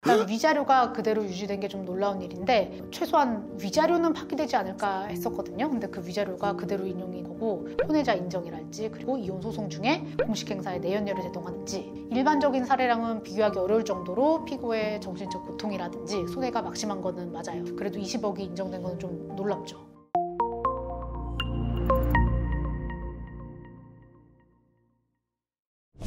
일단 위자료가 그대로 유지된 게 좀 놀라운 일인데 최소한 위자료는 파기되지 않을까 했었거든요. 근데 그 위자료가 그대로 인용이 되고 혼외자 인정이랄지 그리고 이혼 소송 중에 공식 행사에 내연녀를 제동하는지 일반적인 사례랑은 비교하기 어려울 정도로 피고의 정신적 고통이라든지 손해가 막심한 거는 맞아요. 그래도 20억이 인정된 거는 좀 놀랍죠.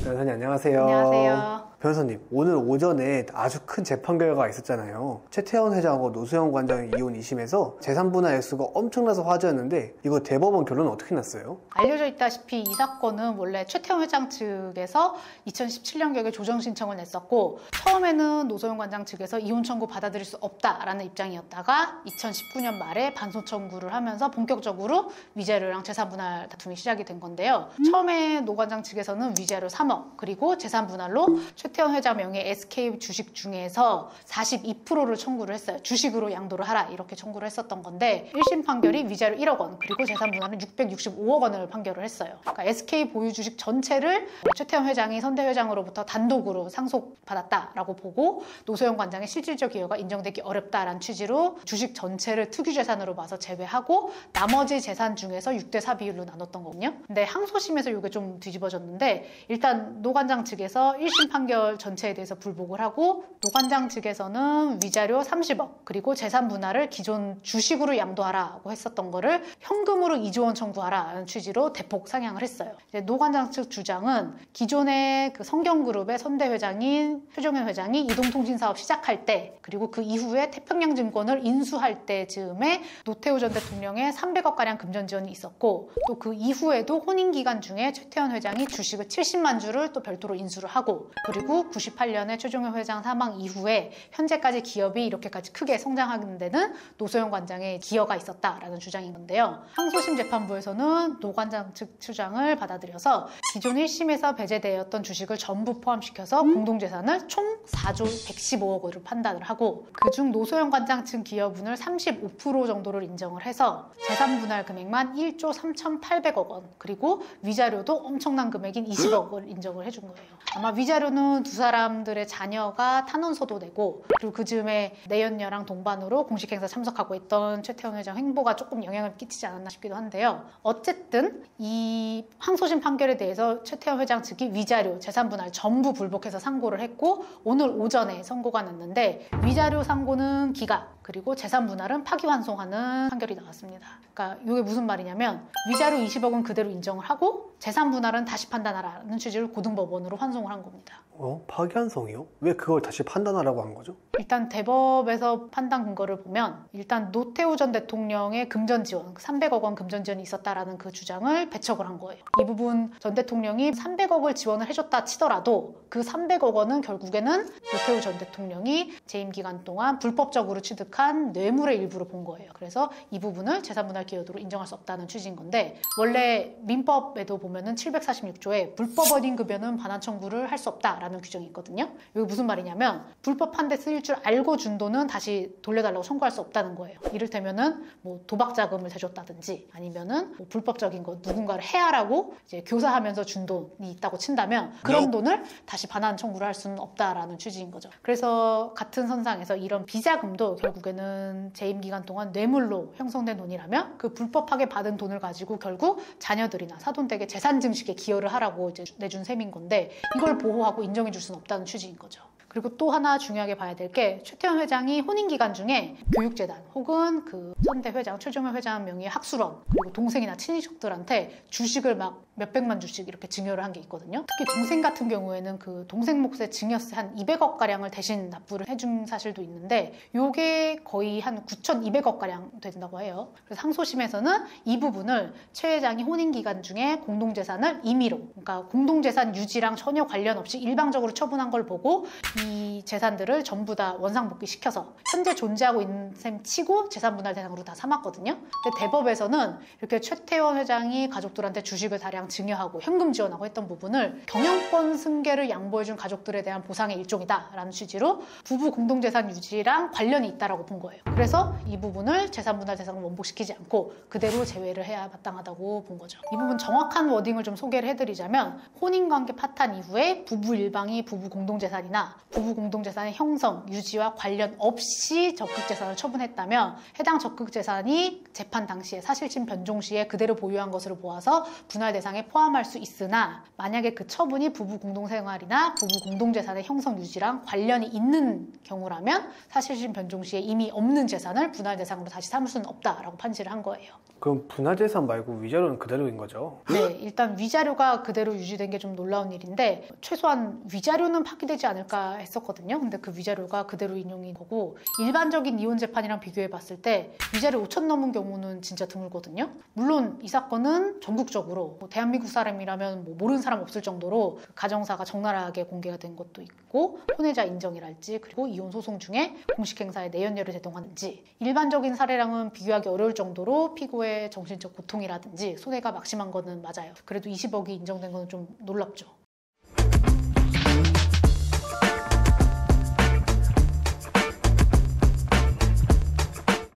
변호사님 안녕하세요. 안녕하세요. 변호사님, 오늘 오전에 아주 큰 재판 결과가 있었잖아요. 최태원 회장하고 노소영 관장의 이혼 2심에서 재산분할 액수가 엄청나서 화제였는데 이거 대법원 결론은 어떻게 났어요? 알려져 있다시피 이 사건은 원래 최태원 회장 측에서 2017년경에 조정 신청을 냈었고 처음에는 노소영 관장 측에서 이혼 청구 받아들일 수 없다라는 입장이었다가 2019년 말에 반소 청구를 하면서 본격적으로 위자료랑 재산분할 다툼이 시작이 된 건데요. 처음에 노 관장 측에서는 위자료 3억 그리고 재산분할로 최태원 회장 명의 SK 주식 중에서 42%를 청구를 했어요. 주식으로 양도를 하라 이렇게 청구를 했었던 건데 1심 판결이 위자료 1억 원 그리고 재산분할은 665억 원을 판결을 했어요. 그러니까 SK 보유 주식 전체를 최태원 회장이 선대 회장으로부터 단독으로 상속받았다라고 보고 노소영 관장의 실질적 기여가 인정되기 어렵다라는 취지로 주식 전체를 특유재산으로 봐서 제외하고 나머지 재산 중에서 6대4 비율로 나눴던 거거든요. 근데 항소심에서 이게 좀 뒤집어졌는데 일단 노 관장 측에서 1심 판결 전체에 대해서 불복을 하고 노 관장 측에서는 위자료 30억 그리고 재산 분할을 기존 주식으로 양도하라고 했었던 거를 현금으로 2조 원 청구하라는 취지로 대폭 상향을 했어요. 이제 노 관장 측 주장은 기존의 그 성경그룹의 선대 회장인 최종현 회장이 이동통신사업 시작할 때 그리고 그 이후에 태평양증권을 인수할 때 즈음에 노태우 전 대통령의 300억가량 금전 지원이 있었고 또 그 이후에도 혼인 기간 중에 최태원 회장이 주식을 70만 주를 또 별도로 인수를 하고 그리고 98년에 최종현 회장 사망 이후에 현재까지 기업이 이렇게까지 크게 성장하는 데는 노소영 관장의 기여가 있었다라는 주장인 건데요. 항소심 재판부에서는 노 관장 측 주장을 받아들여서 기존 1심에서 배제되었던 주식을 전부 포함시켜서 공동재산을 총 4조 115억 원을 판단을 하고 그중 노소영 관장 측 기여분을 35% 정도를 인정을 해서 재산분할 금액만 1조 3,800억 원 그리고 위자료도 엄청난 금액인 20억을 인정을 해준 거예요. 아마 위자료는 두 사람들의 자녀가 탄원서도 내고 그리고 그 즈음에 내연녀랑 동반으로 공식 행사 참석하고 있던 최태원 회장 행보가 조금 영향을 끼치지 않았나 싶기도 한데요. 어쨌든 이 항소심 판결에 대해서 최태원 회장 측이 위자료, 재산분할 전부 불복해서 상고를 했고 오늘 오전에 선고가 났는데 위자료 상고는 기각 그리고 재산분할은 파기환송하는 판결이 나왔습니다. 그러니까 이게 무슨 말이냐면 위자료 20억은 그대로 인정을 하고 재산분할은 다시 판단하라는 취지를 고등법원으로 환송을 한 겁니다. 파기환송이요? 왜 그걸 다시 판단하라고 한 거죠? 일단 대법에서 판단 근거를 보면 일단 노태우 전 대통령의 금전 지원, 300억 원 금전 지원이 있었다라는 그 주장을 배척을 한 거예요. 이 부분 전 대통령이 300억을 지원을 해줬다 치더라도 그 300억 원은 결국에는 노태우 전 대통령이 재임 기간 동안 불법적으로 취득한 뇌물의 일부로 본 거예요. 그래서 이 부분을 재산분할 기여도로 인정할 수 없다는 취지인 건데 원래 민법에도 보면은 746조에 불법 원인급여는 반환 청구를 할 수 없다라는 규정이 있거든요. 이게 무슨 말이냐면 불법한 데 쓰일 줄 알고 준 돈은 다시 돌려달라고 청구할 수 없다는 거예요. 이를테면은 뭐 도박 자금을 대줬다든지 아니면은 뭐 불법적인 거 누군가를 해하라고 이제 교사하면서 준 돈이 있다고 친다면 그런 돈을 다시 반환 청구를 할 수는 없다라는 취지인 거죠. 그래서 같은 선상에서 이런 비자금도 결국에는 재임 기간 동안 뇌물로 형성된 돈이라면 그 불법하게 받은 돈을 가지고 결국 자녀들이나 사돈댁의 재산 증식에 기여를 하라고 이제 내준 셈인 건데 이걸 보호하고 인정해 줄 수는 없다는 취지인 거죠. 그리고 또 하나 중요하게 봐야 될 게 최태원 회장이 혼인 기간 중에 교육재단 혹은 그 선대 회장 최종현 회장 명의의 학술원 그리고 동생이나 친인척들한테 주식을 막 몇백만 주씩 이렇게 증여를 한 게 있거든요. 특히 동생 같은 경우에는 그 동생 몫의 증여세 한 200억 가량을 대신 납부를 해준 사실도 있는데 이게 거의 한 9,200억 가량 된다고 해요. 그래서 항소심에서는 이 부분을 최 회장이 혼인 기간 중에 공동재산을 임의로 그러니까 공동재산 유지랑 전혀 관련 없이 일방적으로 처분한 걸 보고 이 재산들을 전부 다 원상복귀시켜서 현재 존재하고 있는 셈 치고 재산분할 대상으로 다 삼았거든요. 근데 대법에서는 이렇게 최태원 회장이 가족들한테 주식을 다량 증여하고 현금 지원하고 했던 부분을 경영권 승계를 양보해준 가족들에 대한 보상의 일종이다라는 취지로 부부 공동재산 유지랑 관련이 있다라고 본 거예요. 그래서 이 부분을 재산분할 대상을 원복시키지 않고 그대로 제외를 해야 마땅하다고 본 거죠. 이 부분 정확한 워딩을 좀 소개를 해드리자면 혼인관계 파탄 이후에 부부 일방이 부부 공동재산이나 부부 공동재산의 형성, 유지와 관련 없이 적극재산을 처분했다면 해당 적극재산이 재판 당시에 사실심 변종 시에 그대로 보유한 것으로 보아서 분할 대상에 포함할 수 있으나 만약에 그 처분이 부부 공동생활이나 부부 공동재산의 형성, 유지랑 관련이 있는 경우라면 사실심 변종 시에 이미 없는 재산을 분할 대상으로 다시 삼을 수는 없다라고 판시를 한 거예요. 그럼 분할재산 말고 위자료는 그대로인 거죠? 네, 일단 위자료가 그대로 유지된 게 좀 놀라운 일인데 최소한 위자료는 파기되지 않을까 했었거든요. 근데 그 위자료가 그대로 인용인 거고 일반적인 이혼 재판이랑 비교해 봤을 때 위자료 5천 넘은 경우는 진짜 드물거든요. 물론 이 사건은 전국적으로 대한민국 사람이라면 모르는 사람 없을 정도로 가정사가 적나라하게 공개가 된 것도 있고 혼외자 인정이랄지 그리고 이혼 소송 중에 공식 행사에 내연녀를 제동하는지 일반적인 사례랑은 비교하기 어려울 정도로 피고의 정신적 고통이라든지 손해가 막심한 거는 맞아요. 그래도 20억이 인정된 거는 좀 놀랍죠.